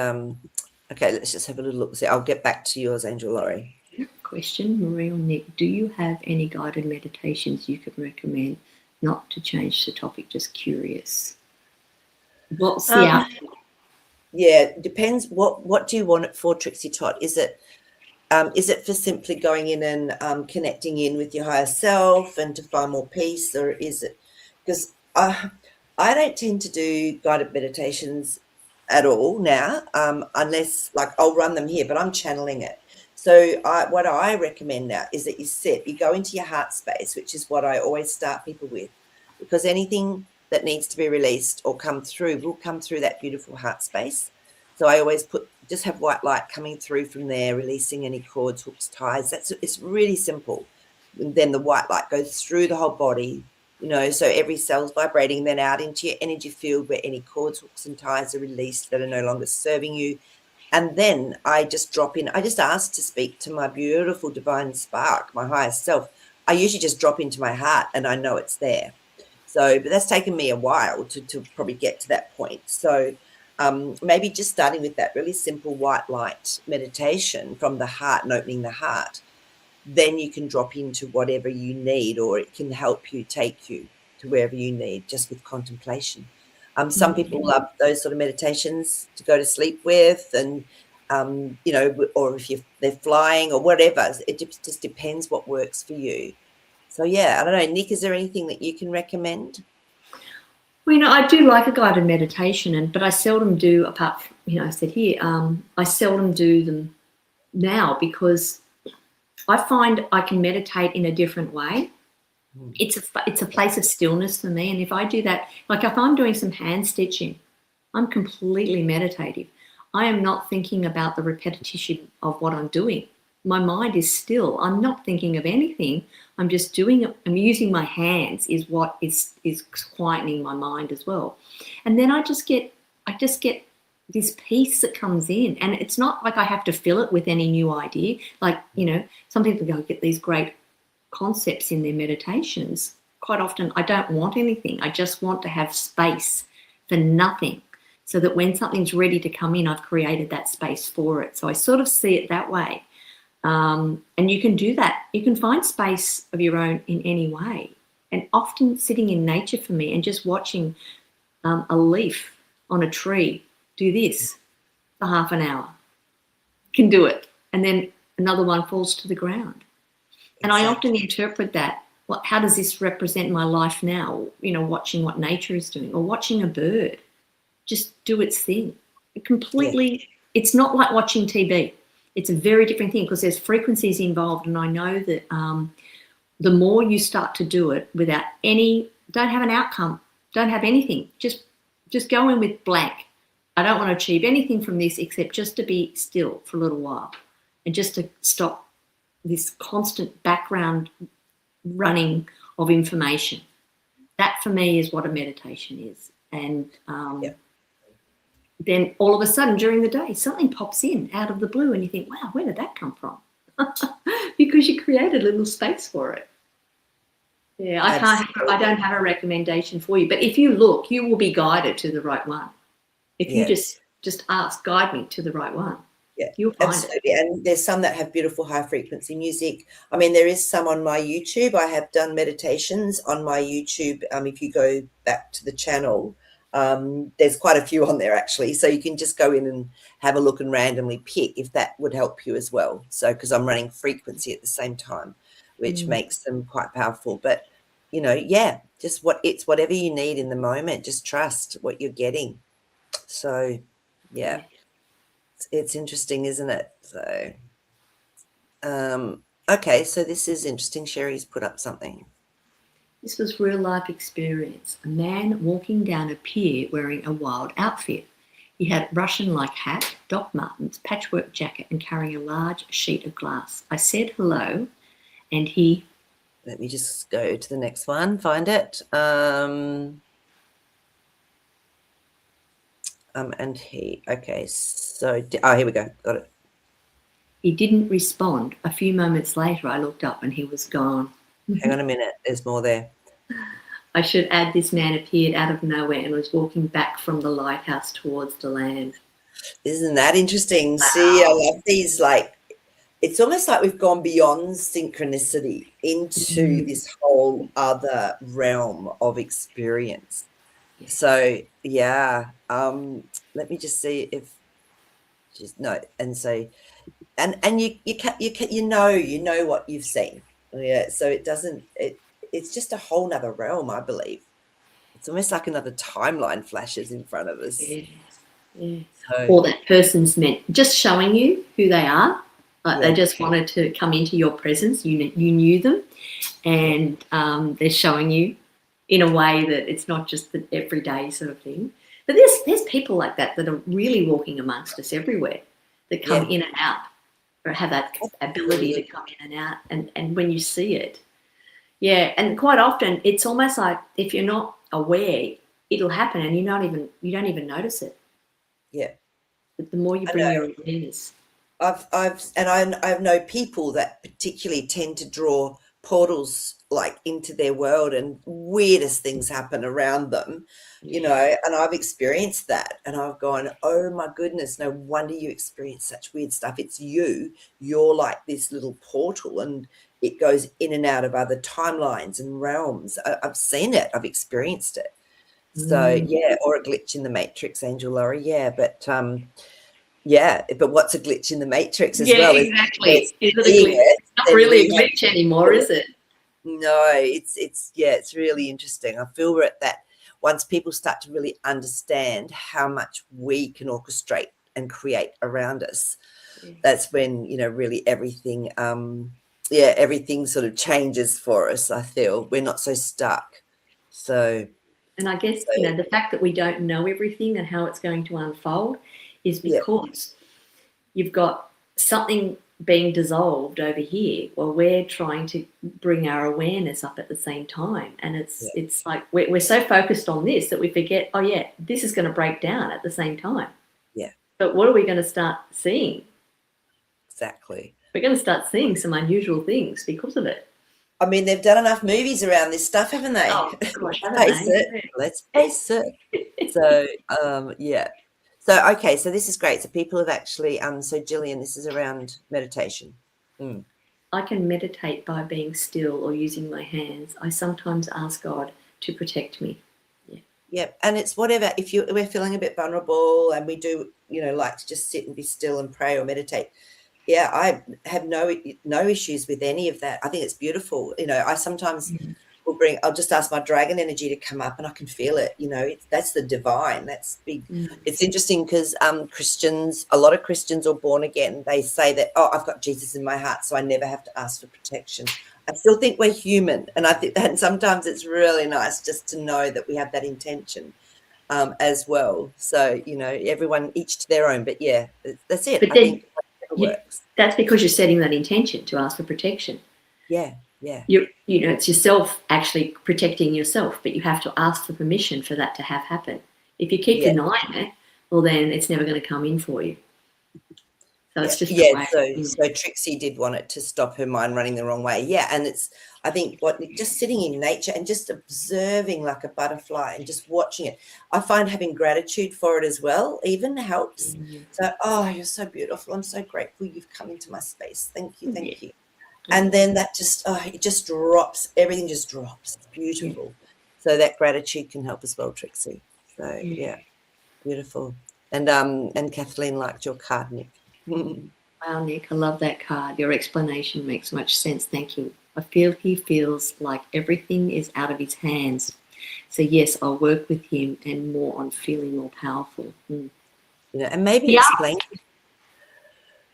okay, let's just have a little look. I'll get back to yours, Angel Laurie. Question, Marie or Nick, do you have any guided meditations you could recommend? Not to change the topic, just curious. What's the outcome? Yeah, it depends. What do you want it for, Trixie Todd? Is it for simply going in and connecting in with your higher self and to find more peace, or is it because I don't tend to do guided meditations at all now, unless I'll run them here, but I'm channeling it. So what I recommend now is that you go into your heart space, which is what I always start people with, because anything that needs to be released or come through will come through that beautiful heart space. So I always put just have white light coming through from there, releasing any cords, hooks, ties. It's really simple. And then the white light goes through the whole body, you know, so every cell's vibrating, then out into your energy field where any cords, hooks, and ties are released that are no longer serving you. And then I just drop in. I just ask to speak to my beautiful divine spark, my higher self. I usually just drop into my heart and I know it's there. So, but that's taken me a while to probably get to that point. So maybe just starting with that really simple white light meditation from the heart and opening the heart, then you can drop into whatever you need, or it can help you take you to wherever you need just with contemplation. Some people love those sort of meditations to go to sleep with, and you know, or if they're flying or whatever. It just depends what works for you. So yeah, I don't know, Nick, is there anything that you can recommend? Well, you know, I do like a guided meditation, but I seldom do. Apart from, you know, I said here, I seldom do them now because I find I can meditate in a different way. It's a place of stillness for me, and if I do that, like if I'm doing some hand stitching, I'm completely meditative. I am not thinking about the repetition of what I'm doing. My mind is still. I'm not thinking of anything. I'm just doing it. I'm using my hands is what is quietening my mind as well. And then I just get this peace that comes in, and it's not like I have to fill it with any new idea. Like, you know, some people go get these great concepts in their meditations. Quite often I don't want anything. I just want to have space for nothing, so that when something's ready to come in, I've created that space for it. So I sort of see it that way. And you can do that. You can find space of your own in any way. And often sitting in nature for me and just watching a leaf on a tree do this for half an hour, can do it. And then another one falls to the ground. And I often interpret that, how does this represent my life now? You know, watching what nature is doing, or watching a bird just do its thing. Completely, it's not like watching TV. It's a very different thing because there's frequencies involved. And I know that the more you start to do it without don't have an outcome, don't have anything, just go in with blank. I don't want to achieve anything from this except just to be still for a little while and just to stop this constant background running of information. That for me is what a meditation is. And then all of a sudden during the day, something pops in out of the blue and you think, wow, where did that come from? Because you created a little space for it. Yeah, I don't have a recommendation for you, but if you look, you will be guided to the right one. If you just ask, guide me to the right one. Yeah, you'll find absolutely. it. And there's some that have beautiful high frequency music. I mean, there is some on my YouTube. I have done meditations on my YouTube. If you go back to the channel, there's quite a few on there actually. So you can just go in and have a look and randomly pick if that would help you as well. So, because I'm running frequency at the same time, which makes them quite powerful. But, you know, yeah, just whatever you need in the moment. Just trust what you're getting. So, yeah. It's interesting, isn't it? So, okay, so this is interesting. Sherry's put up something. This was real life experience. A man walking down a pier wearing a wild outfit. He had Russian-like hat, Doc Martens, patchwork jacket, and carrying a large sheet of glass. I said hello, and he... Let me just go to the next one, find it. And he, okay, so, here we go, got it. He didn't respond. A few moments later, I looked up and he was gone. Hang on a minute, there's more there. I should add, this man appeared out of nowhere and was walking back from the lighthouse towards the land. Isn't that interesting? Wow. See, I love these, like, it's almost like we've gone beyond synchronicity into this whole other realm of experience. So yeah, let me just see if and so and you know what you've seen. Yeah, so it's just a whole nother realm, I believe. It's almost like another timeline flashes in front of us. Yeah. So, or that person's just showing you who they are. They just wanted to come into your presence. You knew them, and they're showing you in a way that it's not just the everyday sort of thing. But there's people like that are really walking amongst us everywhere. that come in and out, or have that ability to come in and out. And when you see it, and quite often it's almost like if you're not aware, it'll happen and you don't even notice it. Yeah. But the more you bring your awareness. I know people that particularly tend to draw portals like into their world, and weirdest things happen around them, you know, and I've experienced that, and I've gone, oh my goodness, no wonder you experience such weird stuff. It's you're like this little portal, and it goes in and out of other timelines and realms. I've seen it, I've experienced it. So or a glitch in the matrix, Angel Laurie. But what's a glitch in the matrix as well? Exactly. Is it a glitch? It's not really a glitch anymore, is it? No, it's really interesting. I feel we're at that, once people start to really understand how much we can orchestrate and create around us, that's when, you know, really everything everything sort of changes for us. I feel we're not so stuck. So, and I guess you know, the fact that we don't know everything and how it's going to unfold is because you've got something being dissolved over here while we're trying to bring our awareness up at the same time. And it's like we're so focused on this that we forget, this is going to break down at the same time. Yeah. But what are we going to start seeing? Exactly. We're going to start seeing some unusual things because of it. I mean, they've done enough movies around this stuff, haven't they? Oh, gosh, Let's face it. So, So, okay, so this is great. So people have actually, so Gillian, this is around meditation. I can meditate by being still or using my hands. I sometimes ask God to protect me. Yeah, and it's whatever, if we're feeling a bit vulnerable and we do, you know, like to just sit and be still and pray or meditate. Yeah, I have no issues with any of that. I think it's beautiful. You know, I sometimes I'll just ask my dragon energy to come up and I can feel it. You know, that's the divine. That's big. It's interesting because a lot of Christians or born again, they say that, I've got Jesus in my heart, so I never have to ask for protection. I still think we're human. And I think that sometimes it's really nice just to know that we have that intention as well. So, you know, everyone each to their own. But yeah, that's it. But I think it works. That's because you're setting that intention to ask for protection. Yeah. You know, it's yourself actually protecting yourself, but you have to ask for permission for that to have happen. If you keep denying it, well, then it's never going to come in for you. So it's just so Trixie did want it to stop her mind running the wrong way. Yeah, and I think just sitting in nature and just observing like a butterfly and just watching it. I find having gratitude for it as well even helps. So, you're so beautiful. I'm so grateful you've come into my space. Thank you. And then that just it just drops. Everything just drops. It's beautiful. So that gratitude can help as well, Trixie. So beautiful. And Kathleen liked your card, Nick. Wow, Nick, I love that card. Your explanation makes much sense. Thank you. I feel he feels like everything is out of his hands. So yes, I'll work with him and more on feeling more powerful. You know, and maybe explain.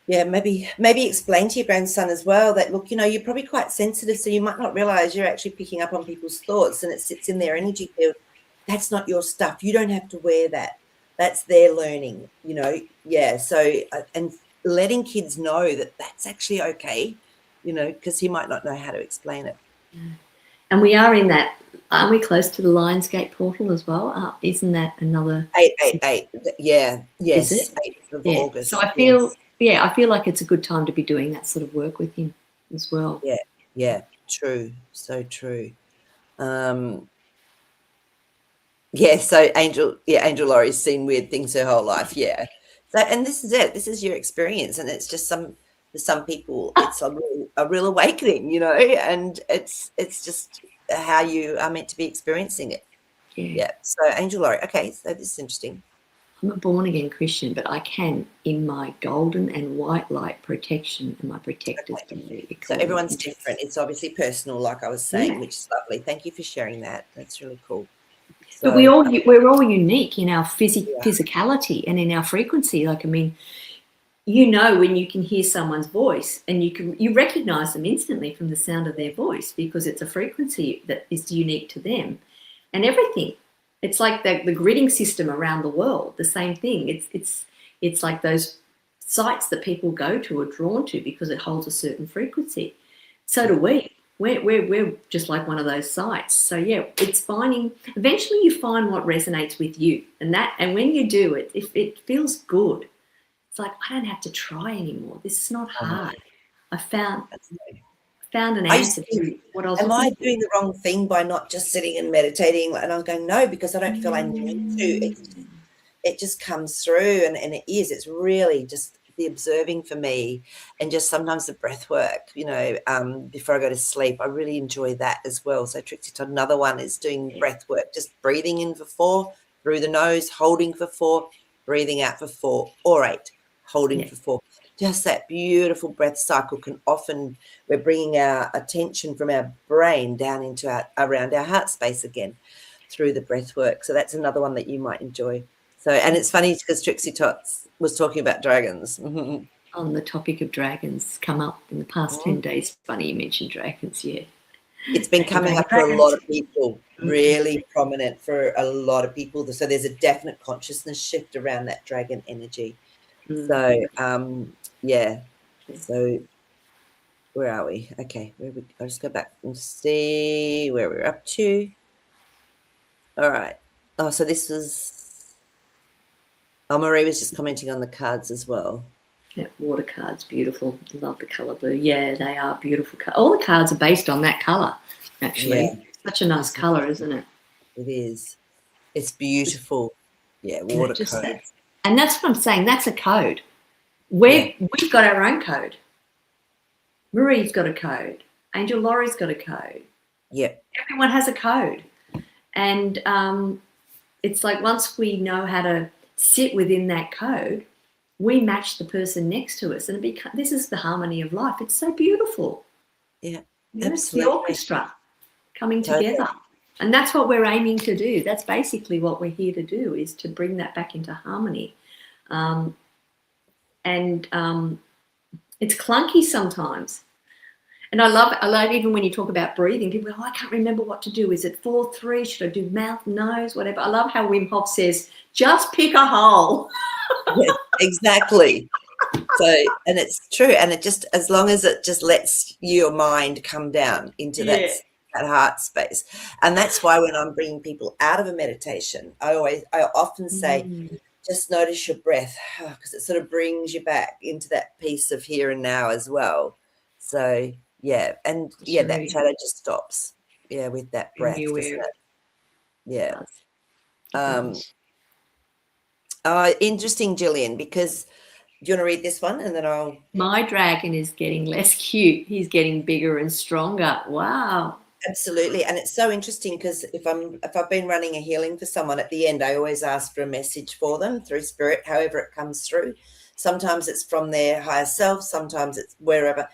Yeah, maybe explain to your grandson as well that, look, you know, you're probably quite sensitive, so you might not realize you're actually picking up on people's thoughts and it sits in their energy field. That's not your stuff. You don't have to wear that. That's their learning, you know. Yeah, so and letting kids know that that's actually okay, you know, because he might not know how to explain it. And we are in that, aren't we close to the Lionsgate portal as well? Isn't that another 888? Yeah, yes, is it? 8th of August. So I feel I feel like it's a good time to be doing that sort of work with him as well. Yeah, true, so true. So Angel Laurie's seen weird things her whole life. Yeah. So, and this is it. This is your experience, and it's just for some people, it's a real awakening, you know, and it's just how you are meant to be experiencing it. Yeah. So Angel Laurie. Okay. So this is interesting. I'm a born-again Christian, but I can, in my golden and white light protection and my protectors. Okay. So everyone's different. It's obviously personal, like I was saying, which is lovely. Thank you for sharing that. That's really cool. So, but we're all unique in our physicality and in our frequency. Like, I mean, you know, when you can hear someone's voice and you recognize them instantly from the sound of their voice because it's a frequency that is unique to them, and everything. It's like the gridding system around the world. The same thing. It's like those sites that people go to are drawn to because it holds a certain frequency. So do we. We're just like one of those sites. So yeah, it's finding. Eventually, you find what resonates with you, and when you do it, if it feels good, it's like I don't have to try anymore. This is not hard. I found an answer to what I was. Am I doing the wrong thing by not just sitting and meditating? And I'm going, no, because I don't feel I need to. It just comes through, and it is. It's really just the observing for me, and just sometimes the breath work, before I go to sleep. I really enjoy that as well. So Trixie Todd, another one is doing breath work, just breathing in for 4 through the nose, holding for 4, breathing out for 4 or 8, holding for 4. Just that beautiful breath cycle we're bringing our attention from our brain down into around our heart space again through the breath work. So that's another one that you might enjoy. So, and it's funny because Trixie Tots was talking about dragons. On the topic of dragons, come up in the past 10 days. Funny you mentioned dragons, yeah. It's been coming up for a lot of people, really prominent for a lot of people. So there's a definite consciousness shift around that dragon energy. So, So where are we? Okay, I'll just go back and see where we're up to. All right. Oh, so this was... Oh, Marie was just commenting on the cards as well. Yeah, water cards, beautiful. Love the colour blue. Yeah, they are beautiful. All the cards are based on that colour, actually. Yeah. Such a nice colour, isn't it? It is. It's beautiful. Yeah, water code. And that's what I'm saying. That's a code. We've got our own code. Marie's got a code. Angel Laurie's got a code. Yeah. Everyone has a code. And it's like once we know how to sit within that code, we match the person next to us, and this is the harmony of life. It's so beautiful. Yeah, absolutely. It's the orchestra coming together, and that's what we're aiming to do. That's basically what we're here to do, is to bring that back into harmony. It's clunky sometimes. And I love even when you talk about breathing, people go, I can't remember what to do. Is it 4-3? Should I do mouth, nose, whatever? I love how Wim Hof says, just pick a hole. Yeah, exactly. So, and it's true. And it just, as long as it just lets your mind come down into that heart space. And that's why when I'm bringing people out of a meditation, I often say, just notice your breath, because it sort of brings you back into that piece of here and now as well. So, yeah, and that chatter just stops. Yeah, with that breath. Yeah. Interesting, Gillian, because do you want to read this one and then I'll... My dragon is getting less cute. He's getting bigger and stronger. Wow. Absolutely. And it's so interesting because if I've been running a healing for someone, at the end I always ask for a message for them through spirit, however it comes through. Sometimes it's from their higher self, sometimes it's wherever.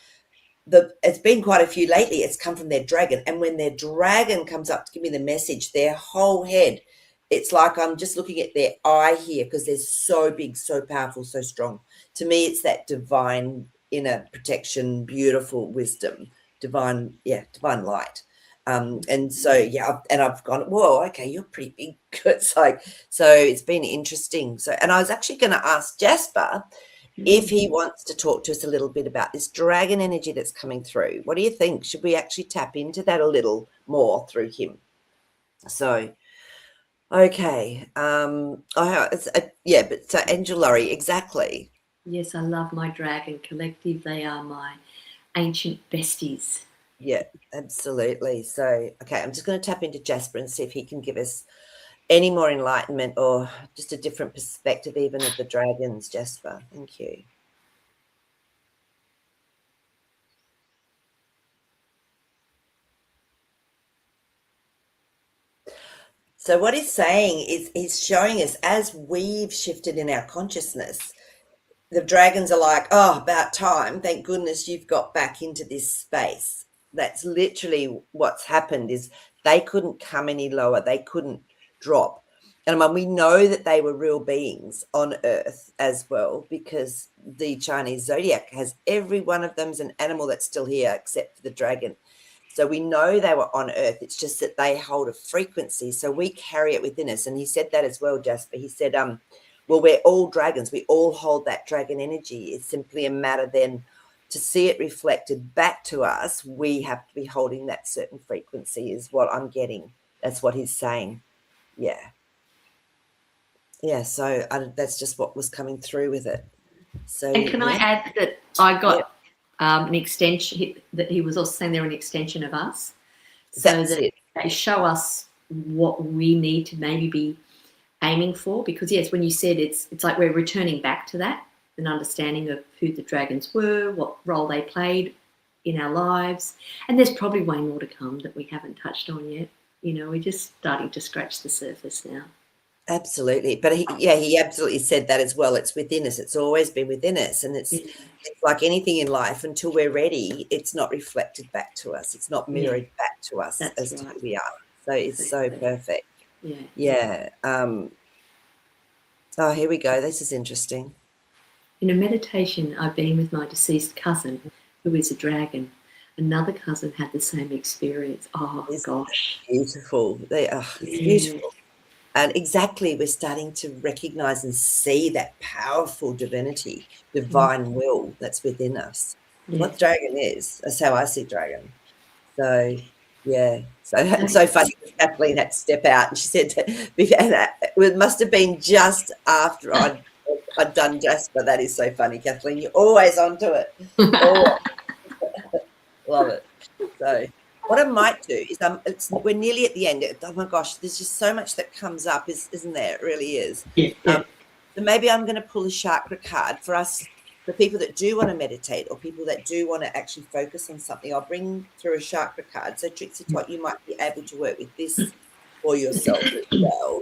It's been quite a few lately. It's come from their dragon. And when their dragon comes up to give me the message, their whole head, it's like I'm just looking at their eye here because they're so big, so powerful, so strong. To me, it's that divine inner protection, beautiful wisdom, divine light. And so, and I've gone, whoa, okay, you're pretty big. It's like, so it's been interesting. So, and I was actually going to ask Jasper if he wants to talk to us a little bit about this dragon energy that's coming through. What do you think? Should we actually tap into that a little more through him? So, okay. So Angel Laurie, exactly. Yes, I love my dragon collective. They are my ancient besties. Yeah, absolutely. So, okay, I'm just going to tap into Jasper and see if he can give us any more enlightenment or just a different perspective even of the dragons, Jasper. Thank you. So what he's saying is he's showing us as we've shifted in our consciousness, the dragons are like, oh, about time. Thank goodness you've got back into this space. That's literally what's happened, is they couldn't come any lower. They couldn't drop. And we know that they were real beings on Earth as well, because the Chinese zodiac has every one of them is an animal that's still here except for the dragon. So we know they were on Earth. It's just that they hold a frequency. So we carry it within us. And he said that as well, Jasper. He said, Well, we're all dragons. We all hold that dragon energy. It's simply a matter then to see it reflected back to us. We have to be holding that certain frequency is what I'm getting. That's what he's saying. Yeah. Yeah, so that's just what was coming through with it. So, and can I add that I got an extension, that he was also saying they're an extension of us, so that they show us what we need to maybe be aiming for. Because yes, when you said it's like we're returning back to that, an understanding of who the dragons were, what role they played in our lives, and there's probably way more to come that we haven't touched on yet. We're just starting to scratch the surface now. Absolutely. But he absolutely said that as well. It's within us. It's always been within us. And it's like anything in life, until we're ready, it's not reflected back to us. It's not mirrored back to us as to who we are. So it's so perfect. Yeah. Oh, here we go. This is interesting. In a meditation, I've been with my deceased cousin, who is a dragon. Another cousin had the same experience. Oh, gosh. Beautiful. It's beautiful. And exactly, we're starting to recognize and see that powerful divinity, divine will that's within us. What dragon is. That's how I see dragon. So, yeah. So it's so funny. Kathleen had to step out, and she said it must have been just after I'd done Jasper. That is so funny, Kathleen. You're always onto it. Love it. So what I might do is we're nearly at the end. Oh my gosh, there's just so much that comes up, isn't there? It really is. So maybe I'm going to pull a chakra card for us, for people that do want to meditate or people that do want to actually focus on something. I'll bring through a chakra card. So Trixie Tot, you might be able to work with this for yourself as well.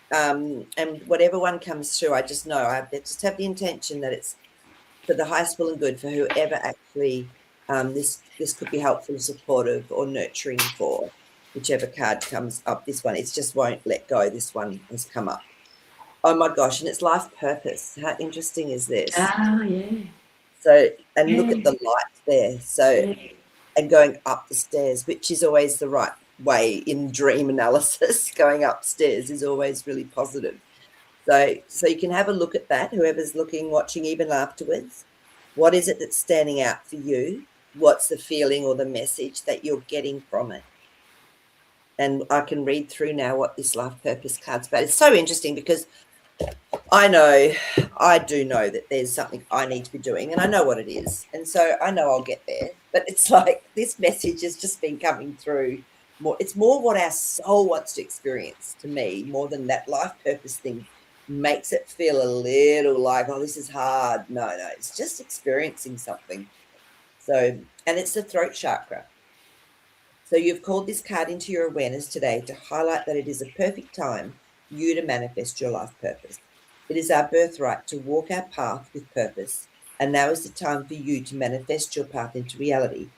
And whatever one comes through, I just know I just have the intention that it's for the highest will and good for whoever actually this could be helpful, supportive, or nurturing for whichever card comes up. This one, it just won't let go. This one has come up. Oh my gosh, and it's life purpose. How interesting is this? Oh, yeah. So, and look at the light there. So, and going up the stairs, which is always the right way in dream analysis. Going upstairs is always really positive. So you can have a look at that, whoever's looking, watching, even afterwards. What is it that's standing out for you? What's the feeling or the message that you're getting from it? And I can read through now what this life purpose card's about. It's so interesting because I do know that there's something I need to be doing, and I know what it is. And so I know I'll get there. But it's like this message has just been coming through more. It's more what our soul wants to experience, to me, more than that life purpose thing makes it feel a little like, oh, this is hard. No, it's just experiencing something. So, and it's the throat chakra. So you've called this card into your awareness today to highlight that it is a perfect time for you to manifest your life purpose. It is our birthright to walk our path with purpose, and now is the time for you to manifest your path into reality.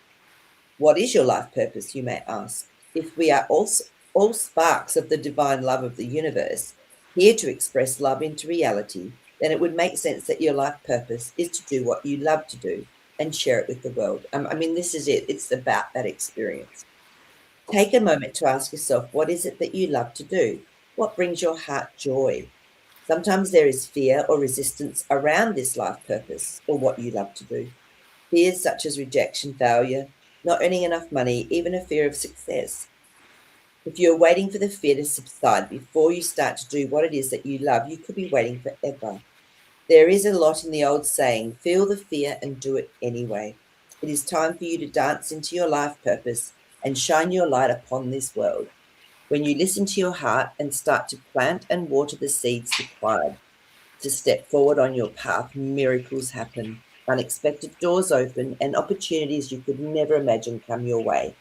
What is your life purpose, you may ask? If we are all sparks of the divine love of the universe, here to express love into reality, then it would make sense that your life purpose is to do what you love to do and share it with the world. I mean, this is it. It's about that experience. Take a moment to ask yourself, what is it that you love to do? What brings your heart joy? Sometimes there is fear or resistance around this life purpose or what you love to do. Fears such as rejection, failure, not earning enough money, even a fear of success. If you're waiting for the fear to subside before you start to do what it is that you love, you could be waiting forever. There is a lot in the old saying, feel the fear and do it anyway. It is time for you to dance into your life purpose and shine your light upon this world. When you listen to your heart and start to plant and water the seeds required to step forward on your path, miracles happen, unexpected doors open, and opportunities you could never imagine come your way.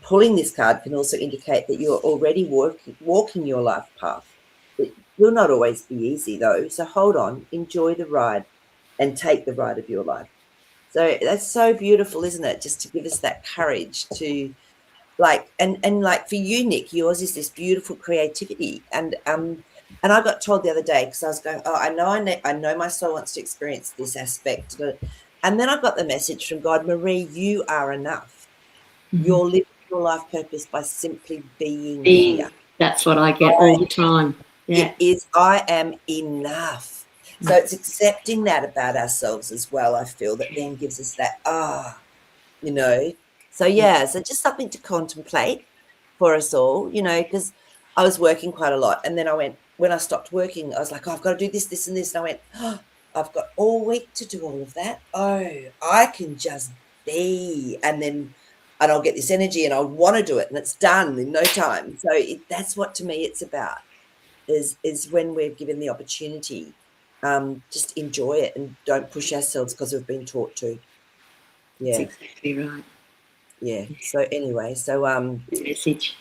Pulling this card can also indicate that you're already walking your life path. It will not always be easy, though, so hold on, enjoy the ride, and take the ride of your life. So that's so beautiful, isn't it? Just to give us that courage to, like, and like for you, Nick, yours is this beautiful creativity. And I got told the other day, because I was going, oh, I know my soul wants to experience this aspect. And then I got the message from God, Marie, you are enough. You're living your life purpose by simply being here. That's what I get all the time. Yeah. It is, I am enough. So it's accepting that about ourselves as well, I feel, that then gives us that, you know. So, yeah, so just something to contemplate for us all, you know, because I was working quite a lot. And then I went, when I stopped working, I was like, oh, I've got to do this, this, and this. And I went, oh, I've got all week to do all of that. Oh, I can just be. And I'll get this energy and I'll want to do it. And it's done in no time. So that's what, to me, it's about, is when we're given the opportunity, just enjoy it and don't push ourselves because we've been taught to. Yeah. That's exactly right. Yeah. So anyway, so The message.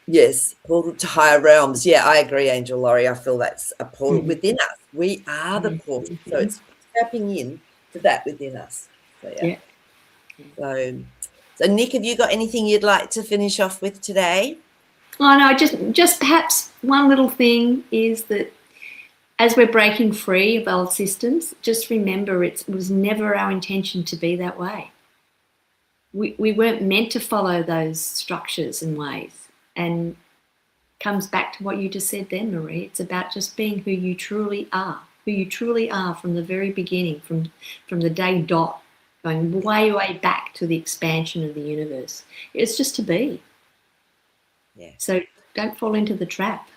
yes, portal to higher realms. Yeah, I agree, Angel Laurie. I feel that's a portal within us. We are the portal. So it's tapping in to that within us. So yeah. So Nick, have you got anything you'd like to finish off with today? Oh no, just perhaps one little thing is that as we're breaking free of old systems, just remember it was never our intention to be that way. We weren't meant to follow those structures and ways. And comes back to what you just said then, Marie. It's about just being who you truly are from the very beginning, from the day dot, going way, way back to the expansion of the universe. It's just to be. Yeah. So don't fall into the trap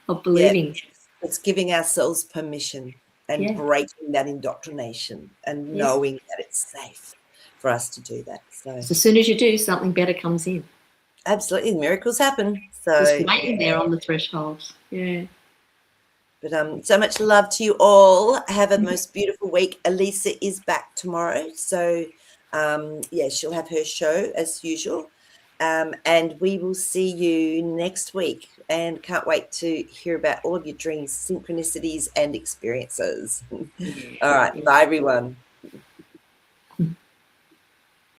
of believing. Yeah, it's giving ourselves permission and breaking that indoctrination and knowing that it's safe for us to do that. So as soon as you do, something better comes in. Absolutely, miracles happen. So just waiting there on the threshold. Yeah. But so much love to you all. Have a most beautiful week. Elisa is back tomorrow, so yeah, she'll have her show as usual. And we will see you next week, and can't wait to hear about all of your dreams, synchronicities, and experiences. All right. Bye, everyone.